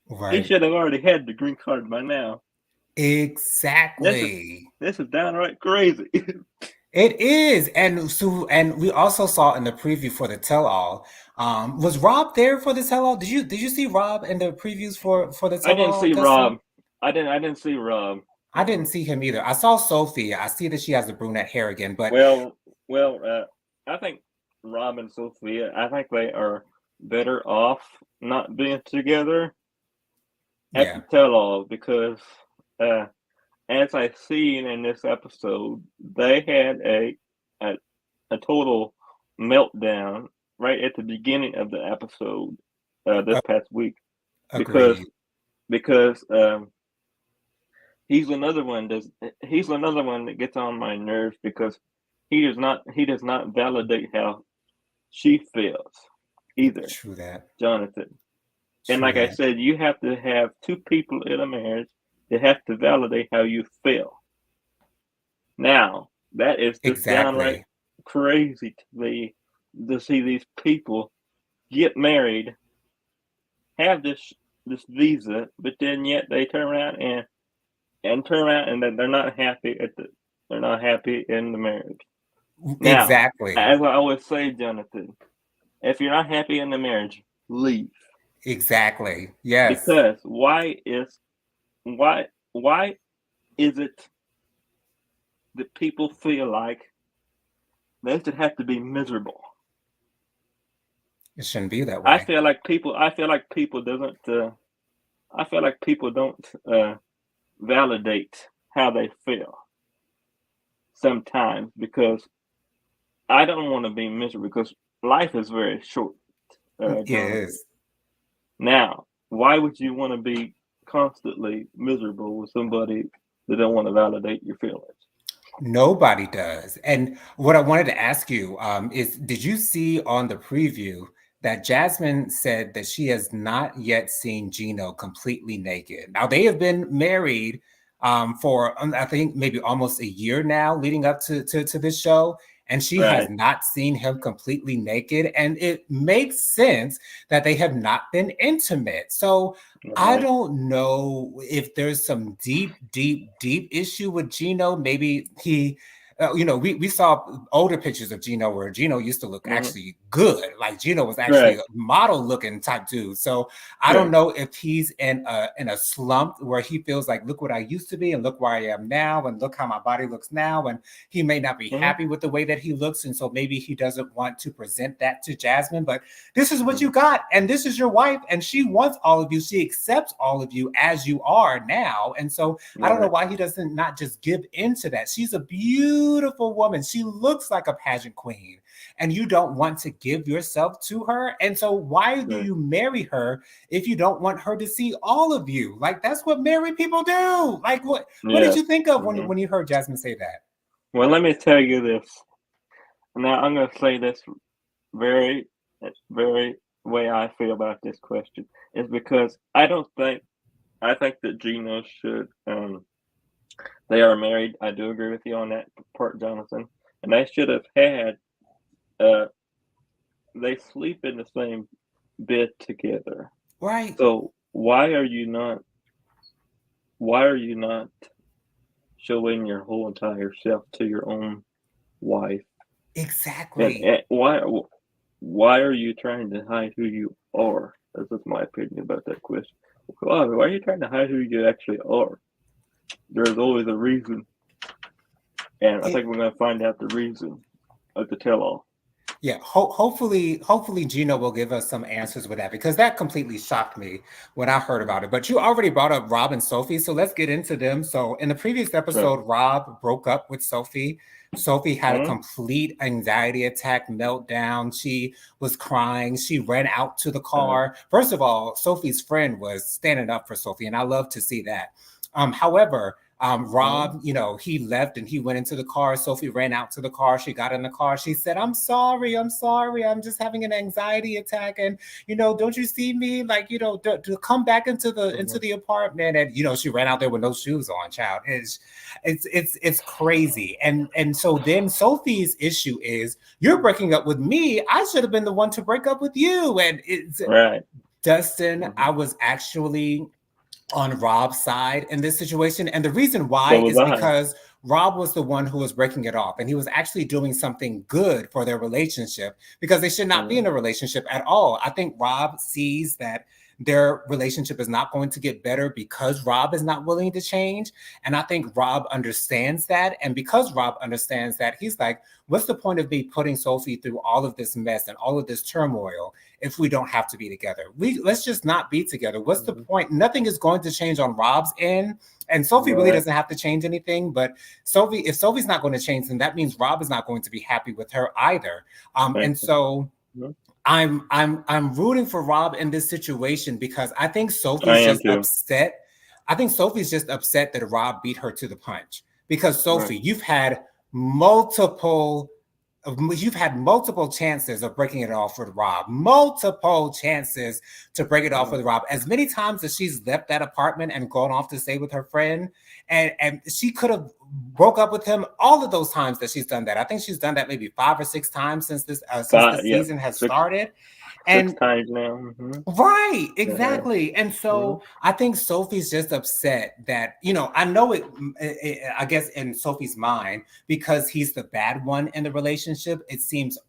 He Right. should have already had the green card by now. This is Exactly. this is downright crazy. It is. And we also saw in the preview for the tell-all. Was Rob there for the tell-all? Did you see Rob in the previews for the I didn't tell-all, see Dustin? Rob. I didn't see Rob. I didn't see him either. I saw Sophie. I see that she has the brunette hair again, but Well, I think Rob and Sophia. I think they are better off not being together at the yeah. tell-all, because uh, as I seen in this episode, they had a a total meltdown right at the beginning of the episode this Uh, past week, because agreed. because he's another one that gets on my nerves, because he does not validate how she feels either, True that. Jonathan. And True like I that. said, you have to have two people in a marriage that have to validate how you feel. Now, that is just downright Exactly. crazy to me, to see these people get married, have this visa, but then yet they turn around and then they're not happy in the marriage. Now, Exactly. as I always say, Jonathan, if you're not happy in the marriage, leave. Exactly. Yes. Because why is it that people feel like they should have to be miserable? It shouldn't be that I way. feel like people. I feel like people doesn't. I feel like people don't validate how they feel sometimes, because I don't want to be miserable, because life is very short, It Jonathan. is. Now, why would you want to be constantly miserable with somebody that don't want to validate your feelings? Nobody does. And what I wanted to ask you is, did you see on the preview that Jasmine said that she has not yet seen Gino completely naked? Now, they have been married for, I think, maybe almost a year now leading up to this show. And she has Right. not seen him completely naked. And it makes sense that they have not been intimate. So I Right. don't know if there's some deep issue with Gino. Maybe he, we saw older pictures of Gino where Gino used to look Mm-hmm. actually good. Like Gino was actually Right. a model looking type dude. So I don't Right. know if he's in a slump where he feels like, look what I used to be and look where I am now and look how my body looks now. And he may not be Mm-hmm. happy with the way that he looks. And so maybe he doesn't want to present that to Jasmine. But this is what Mm-hmm. you got, and this is your wife, and she wants all of you. She accepts all of you as you are now. And so I don't know Right. why he doesn't not just give into that. She's a beautiful woman. She looks like a pageant queen, and you don't want to give yourself to her. And so why do Right. you marry her if you don't want her to see all of you? Like that's what married people do. Like what did Yes. you think of Mm-hmm. when you heard Jasmine say that? Well, let me tell you this. Now, I'm going to say this very, very way I feel about this question is because I think that Gino should. They are married. I do agree with you on that part, Jonathan. And they should have had. Uh, they sleep in the same bed together. Right. So why are you not? Why are you not showing your whole entire self to your own wife? And, Exactly. and why are you trying to hide who you are? This is my opinion about that question. Why are you trying to hide who you actually are? There's always a reason, and I It, think we're going to find out the reason of the tell-all. Yeah, hopefully Gino will give us some answers with that because that completely shocked me when I heard about it. But you already brought up Rob and Sophie, so let's get into them. So in the previous Right. episode, Rob broke up with Sophie. Sophie had a Mm-hmm. complete anxiety attack, meltdown. She was crying. She ran out to the Right. car. First of all, Sophie's friend was standing up for Sophie, and I love to see that. However, Mm-hmm. Rob, he left and he went into the car. Sophie ran out to the car. She got in the car. She said, I'm sorry. I'm sorry. I'm just having an anxiety attack. And, don't you see me? Like, to come back into the Mm-hmm. apartment. And, she ran out there with no shoes on, child. It's crazy. And so then Sophie's issue is you're breaking up with me. I should have been the one to break up with you. And it's Right. Dustin, Mm-hmm. I was actually on Rob's side in this situation. And the reason So why was is I. because Rob was the one who was breaking it off. And he was actually doing something good for their relationship because they should not be Mm-hmm. in a relationship at all. I think Rob sees that their relationship is not going to get better because Rob is not willing to change. And I think Rob understands that. And because Rob understands that, he's like, what's the point of me putting Sophie through all of this mess and all of this turmoil if we don't have to be together? Let's just not be together. What's the Mm-hmm. point? Nothing is going to change on Rob's end. And Sophie really Right. doesn't have to change anything. But if Sophie's not going to change, then that means Rob is not going to be happy with her either. Thank And you. so Mm-hmm. I'm rooting for Rob in this situation because I think I Sophie's am just too. upset. I think Sophie's just upset that Rob beat her to the punch. Because Right. Sophie, multiple you've had multiple chances of breaking it off with Rob, multiple chances to break it off Mm-hmm. with Rob. As many times as she's left that apartment and gone off to stay with her friend, and she could have broke up with him all of those times that she's done that. I think she's done that maybe 5 or 6 times since Five. this Yep. season has Six. started. Six And times now. Mm-hmm. right, Yeah. exactly. And Mm-hmm. so I think Sophie's just upset that, I know I guess in Sophie's mind, because he's the bad one in the relationship, it seems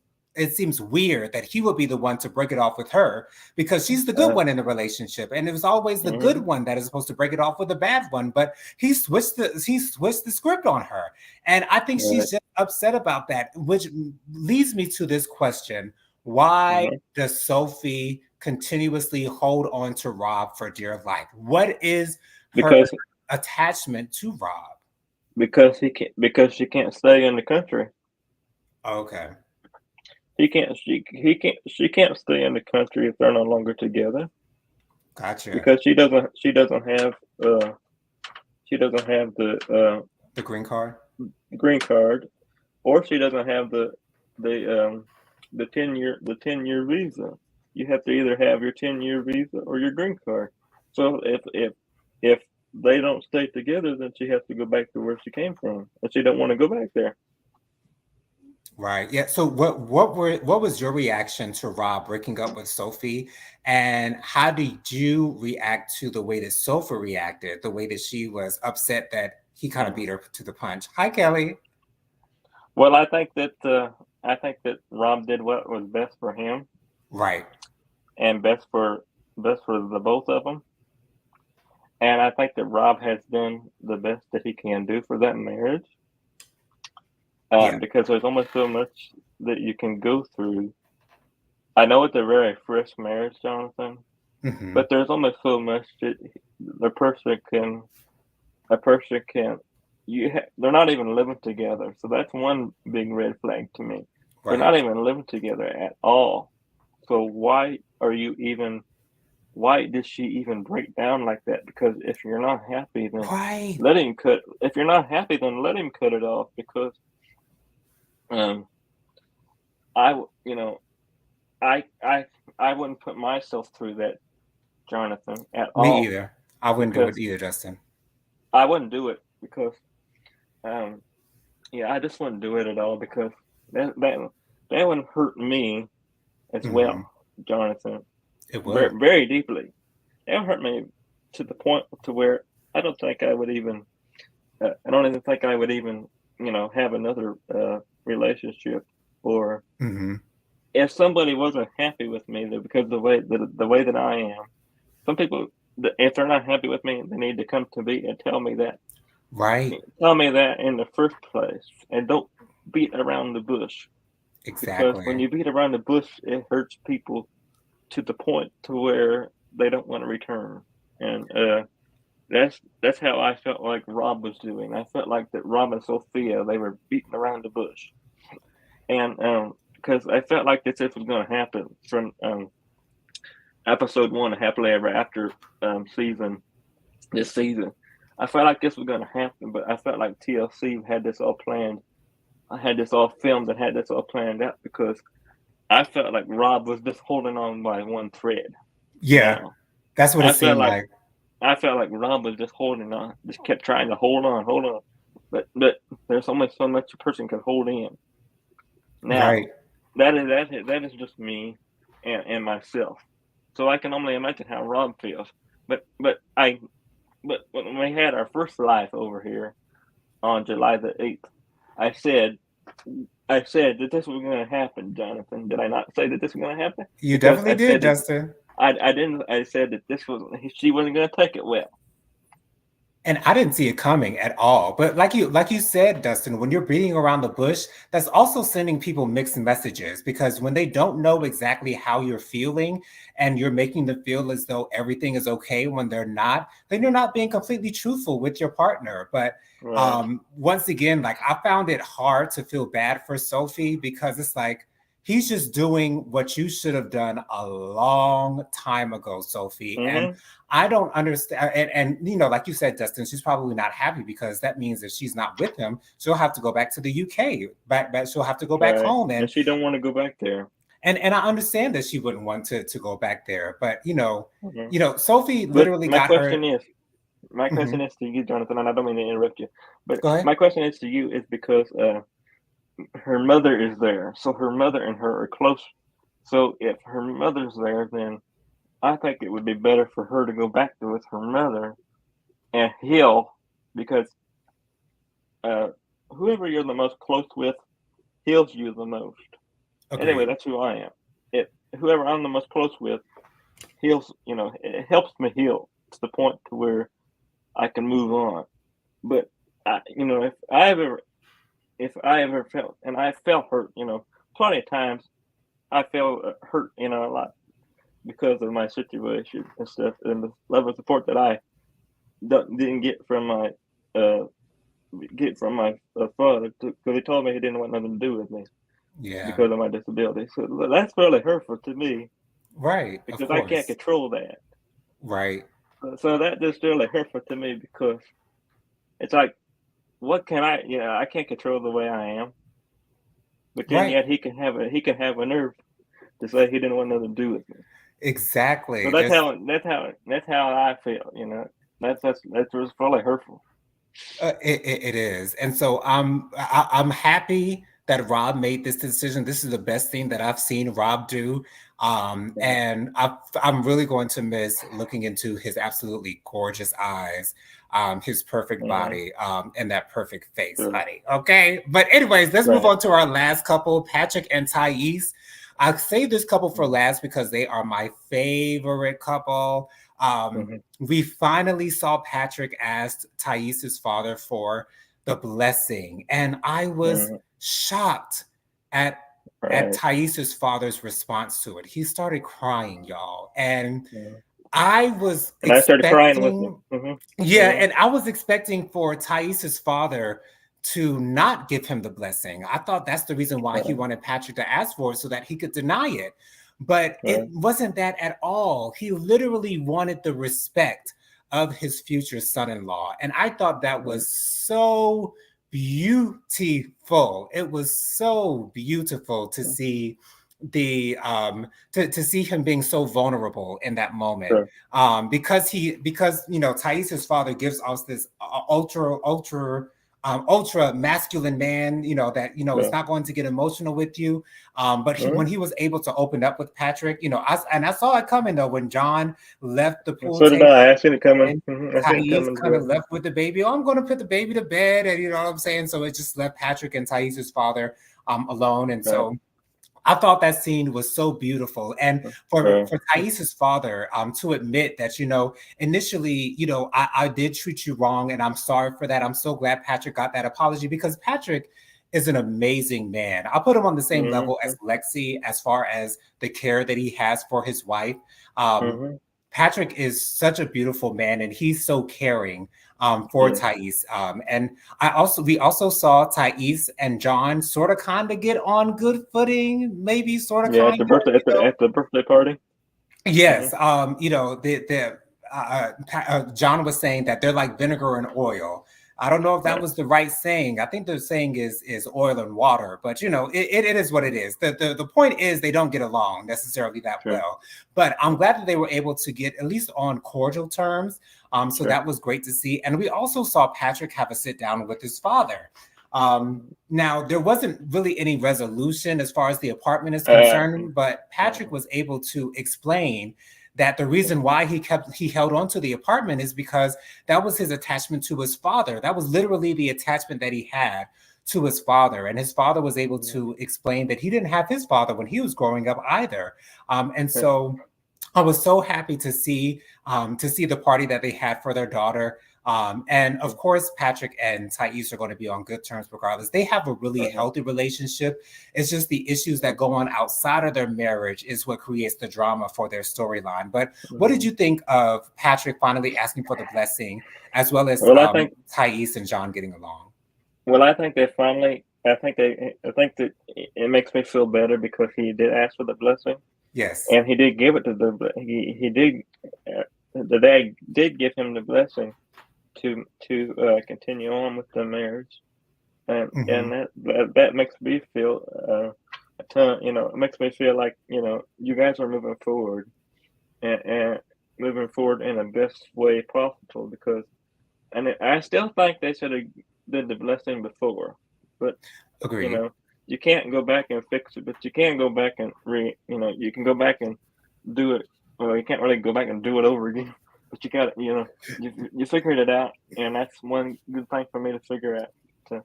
weird that he would be the one to break it off with her because she's the good Uh, one in the relationship. And it was always the good mm-hmm. one that is supposed to break it off with the bad one. But he switched the script on her. And I think Right. she's just upset about that, which leads me to this question. Why Mm-hmm. does Sophie continuously hold on to Rob for dear life? What is her Because attachment to Rob? because she can't stay in the country. Okay. She can't stay in the country if they're no longer together Gotcha. because uh she doesn't have The green card. the green card, or she doesn't have the the 10-year visa. You have to either have your 10-year visa or your green card. So if they don't stay together, then she has to go back to where she came from, and she don't want to go back there. Right. Yeah. So what was your reaction to Rob breaking up with Sophie? And how did you react to the way that Sophie reacted, the way that she was upset that he kind of Mhm. beat her to the punch? Hi, Kelly. Well, I think that Rob did what was best for him Right. and best for the both of them. And I think that Rob has done the best that he can do for that marriage, Yeah. because there's only so much that you can go through. I know it's a very fresh marriage, Jonathan, Hmm. but there's only so much that the person can, a person can. They're not even living together, so that's one big red flag to me. They're Right. not even living together at all. So why did she even break down like that? Because if you're not happy, then Right. let him cut. If you're not happy, then let him cut it off. Because um, you know, I I I wouldn't put myself through that, Jonathan, at Me all. either. I wouldn't do Because it either, Justin. I wouldn't do it because um, yeah, I just wouldn't do it at all because that that that would hurt me as Hmm. well, Jonathan, It very would. very deeply. That would hurt me to the point to where I don't think I would even. I don't even think I would even, have another relationship. Or Hmm. if somebody wasn't happy with me, because the way that I am, some people, if they're not happy with me, they need to come to me and tell me that. Right. Tell me that in the first place, and don't beat around the bush. Because when Exactly. you beat around the bush, it hurts people to the point to where they don't want to return. And that's how I felt like Rob was doing. I felt like that Rob and Sophia, they were beating around the bush, and because I felt like this was going to happen from episode one, Happily Ever After season. This season, I felt like this was going to happen, but I felt like TLC had this all planned. I had this all filmed and had this all planned out because I felt like Rob was just holding on by one thread. Yeah. Now That's what it I felt seemed like like. I felt like Rob was just holding on, just kept trying to hold on. But there's only so much a person can hold in. Now, Right. that is just me and myself. So I can only imagine how Rob feels. But when we had our first live over here on July the 8th, I said I said that this was going to happen, Jonathan. Did I not say that this was going to happen? You Because definitely I did, said that Justin. I didn't. I said that this was she wasn't going to take it well. And I didn't see it coming at all. But like you said, Dustin, when you're beating around the bush, that's also sending people mixed messages because when they don't know exactly how you're feeling and you're making them feel as though everything is okay when they're not, then you're not being completely truthful with your partner. But Right. once again, like I found it hard to feel bad for Sophie because it's like he's just doing what you should have done a long time ago, Sophie. And Mm-hmm. I don't understand. And like you said, Dustin, she's probably not happy because that means if she's not with him, she'll have to go back to the UK. Back she'll have to go back Right. home. And And she don't want to go back there. and I understand that she wouldn't want to go back there. But Mm-hmm. Sophie But literally got her. my Mhm. question is to you, Jonathan, and I don't mean to interrupt you, but Go ahead. my question is to you is because her mother is there, so her mother and her are close. So if her mother's there, then I think it would be better for her to go back to with her mother and heal, because uh, whoever you're the most close with heals you the most. Anyway, Agreed. that's who I am. It Whoever I'm the most close with heals. It helps me heal to the point to where I can move on. But if I ever felt, and I felt hurt, plenty of times I felt hurt, a lot because of my situation and stuff, and the level of support that I didn't uh, get from my father, because he told me he didn't want nothing to do with me. Yeah. because of my disability. So that's really hurtful to me Right. Of because I can't course. control that. Right. So that just really hurtful to me because it's like, what can I? I can't control the way I am, but then Right. yet he can have a nerve to say he didn't want nothing to do with me. So Exactly. that's There's how I feel. That's just really hurtful. it is. And so I'm happy that Rob made this decision. This is the best thing that I've seen Rob do. Right. And I'm really going to miss looking into his absolutely gorgeous eyes, his perfect Mm-hmm. body, and that perfect face, Sure. honey. Okay. But anyways, let's move Right. on to our last couple, Patrick and Thais. I saved this couple for Mm-hmm. last because they are my favorite couple. Mm-hmm. We finally saw Patrick ask Thais's father for the blessing, and I was Mm-hmm. shocked at Right. Thais's father's response to it. He started crying, y'all, and Mm-hmm. I was And I started crying with him. expecting, Mm-hmm. yeah, Mm-hmm. and I was expecting for Thais's father to not give him the blessing. I thought that's the reason why he Right. wanted Patrick to ask for it so that he could deny it. But it Right. wasn't that at all. He literally wanted the respect of his future son in law. And I thought that Right. was so beautiful. It was so beautiful to see to see him being so vulnerable in that moment, Sure. because Thais's father gives us this ultra masculine man, that is Sure. not going to get emotional with you. But Mm-hmm. when he was able to open up with Patrick, I saw it coming though when John left the And pool so did table I. I seen it coming. and I seen it Thais coming as kind of well. left with the baby. Oh, I'm going to put the baby to bed, and you know what I'm saying. So it just left Patrick and Thais's father alone, and Right. so I thought that scene was so beautiful. And Sure. for Thais's father, to admit that, initially, I did treat you wrong and I'm sorry for that. I'm so glad Patrick got that apology because Patrick is an amazing man. I'll put him on the same level Mm-hmm. as Lexi as far as the care that he has for his wife. Um, Mm-hmm. Patrick is such a beautiful man and he's so caring for Yeah. Thais. And we also saw Thais and John sort of kind of get on good footing, maybe sort of Yeah. kind At the of, birthday, at the birthday party. Mm-hmm. Yes, John was saying that they're like vinegar and oil. I don't know if that Right. was the right saying. I think the saying is oil and water, but it is what it is. The point is they don't get along necessarily that Sure. well. But I'm glad that they were able to get at least on cordial terms. So Sure. that was great to see. And we also saw Patrick have a sit down with his father. Now, there wasn't really any resolution as far as the apartment is concerned, but Patrick Mhm. was able to explain that the reason why he held on to the apartment is because that was his attachment to his father. That was literally the attachment that he had to his father. And his father was able Mhm. to explain that he didn't have his father when he was growing up either. And Right. so I was so happy to see the party that they had for their daughter. And of Sure. course, Patrick and Thais are going to be on good terms regardless. They have a really Uh-huh. healthy relationship. It's just the issues Uh-huh. that go on outside of their marriage is what creates the drama for their storyline. But what did Mhm. you think of Patrick finally asking for the blessing, as well as Well, I think. Thais and John getting along? Well, I think they finally. I think that it makes me feel better because he did ask for the blessing, Yes. and he did give it to the. He did. The dad did give him the blessing to continue on with the marriage, and Hmm. that makes me feel a ton. It makes me feel like you guys are moving forward and moving forward in the best way possible because and I still think they should have did the blessing before, but you Agreed. know you can't go back and fix it, but you can go back and you can go back and do it. Well, you can't really go back and do it over again, but you got you figured it out, and that's one good thing for me to figure out. So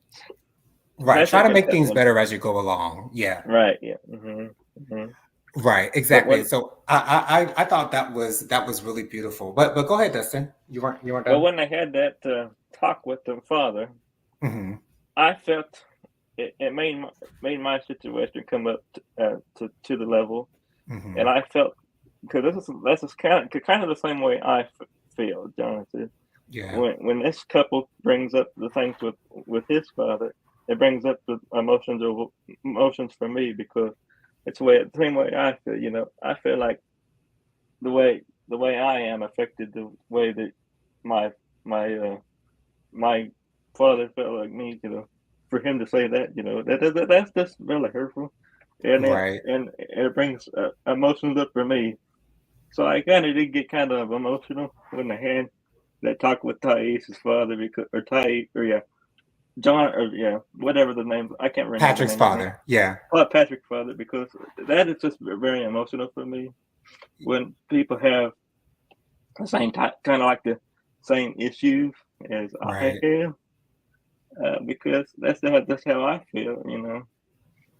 Right. Try Patrick to can make tell things him, better as you go along. Yeah. right? Yeah. Hmm. Right, But exactly. when So I thought that was really beautiful. But go ahead, Dustin. You weren't well done. when I had that talk with the father, Hmm. I felt it made my situation come up to the level, and Hmm. I felt because this is kind of the same way I feel, Jonathan. Yeah. When this couple brings up the things with his father, it brings up the emotions for me because it's the same way I feel. You know, I feel like the way I am affected the way that my my my father felt like me. You know, for him to say that, you know, that's just really hurtful, Right. and it brings emotions up for me. So I kind of did get kind of emotional when I had that talk with Thais' father because or Thais or yeah John or yeah whatever the name I can't remember the Patrick's name of him. father. Yeah. Patrick's father because that is just very emotional for me when people have the same kind of like the same issues as I Right. have because that's how I feel, you know.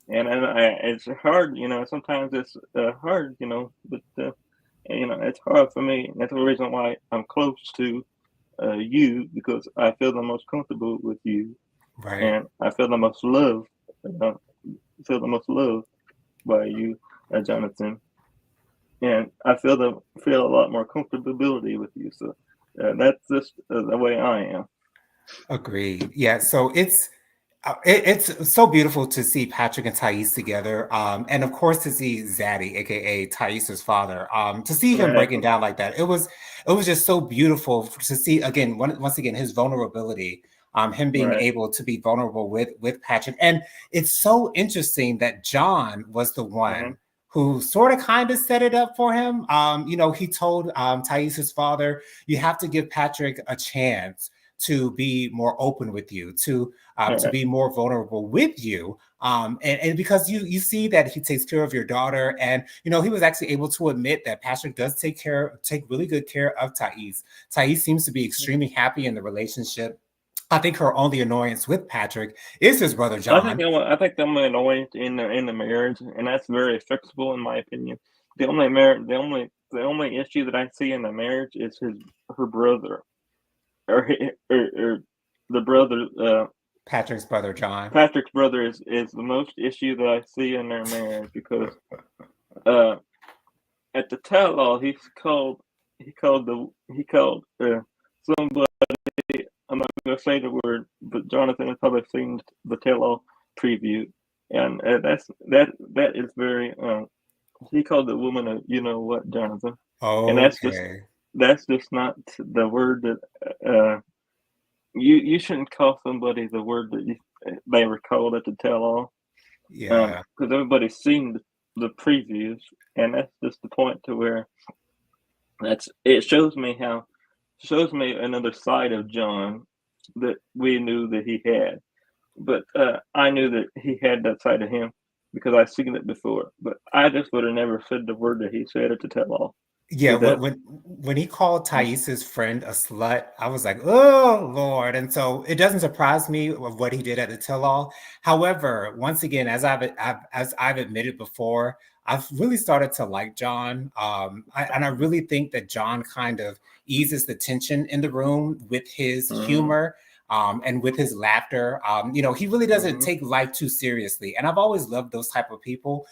And it's hard, you know. Sometimes it's hard, you know, but you know it's hard for me. And that's the reason why I'm close to you because I feel the most comfortable with you, Right. and I feel the most love. Uh, feel the most love by you, Jonathan, and I feel a lot more comfortability with you. So that's just the way I am. Agreed. Yeah. So it's so beautiful to see Patrick and Thais together, and of course to see Zaddy, aka Thais's father, to see him breaking Exactly. down like that. It was just so beautiful to see again, once again, his vulnerability, him being Right. able to be vulnerable with Patrick, and it's so interesting that John was the Mm-hmm. one who sort of kind of set it up for him. He told Thais's father, "You have to give Patrick a chance." To be more open with you, to Right. be more vulnerable with you. And because you see that he takes care of your daughter, and he was actually able to admit that Patrick does take really good care of Thais. Thais seems to be extremely happy in the relationship. I think her only annoyance with Patrick is his brother John. I think I'm annoyed in the marriage, and that's very fixable in my opinion. The only issue that I see in the marriage is her brother or the brother Patrick's brother John. Patrick's brother is the most issue that I see in their marriage because uh at the tell all he called somebody. I'm not going to say the word, but Jonathan has probably seen the tell all preview, and that is very. He called the woman a you know what, Jonathan, and Okay. that's just not the word that you shouldn't call somebody the word that they were called at the tell all Yeah. because everybody's seen the previews, and that's just the point to where that's it shows me another side of John that we knew that he had. But I knew that he had that side of him because I've seen it before. But I just would have never said the word that he said at the tell all. Yeah, Because when that, when when he called Thais's friend a slut, I was like, "Oh Lord!" And so it doesn't surprise me of what he did at the tell-all. However, once again, as I've admitted before, I've really started to like John, and I really think that John kind of eases the tension in the room with his mm-hmm, humor. And with his laughter, he really doesn't mm-hmm, take life too seriously, and I've always loved those type of people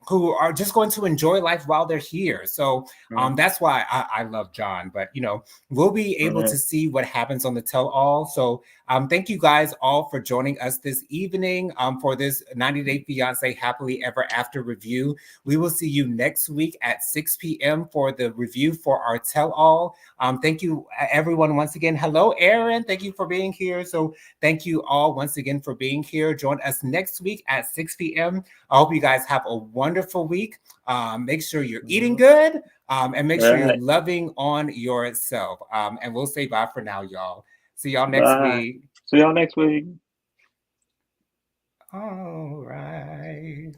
who are just going to enjoy life while they're here. So mm-hmm, that's why I love John. But we'll be able yeah, to see what happens on the tell all. So thank you guys all for joining us this evening for this 90 Day Fiance Happily Ever After review. We will see you next week at 6 p.m. for the review for our tell all. Thank you, everyone, once again. Hello, Aaron. Thank you for being here. So thank you all once again for being here. Join us next week at 6 p.m. I hope you guys have a wonderful week. Make sure you're eating mm-hmm. good, and make All sure you're right, loving on yourself. And we'll say bye for now, y'all. See y'all next bye. week. See y'all next week. All right.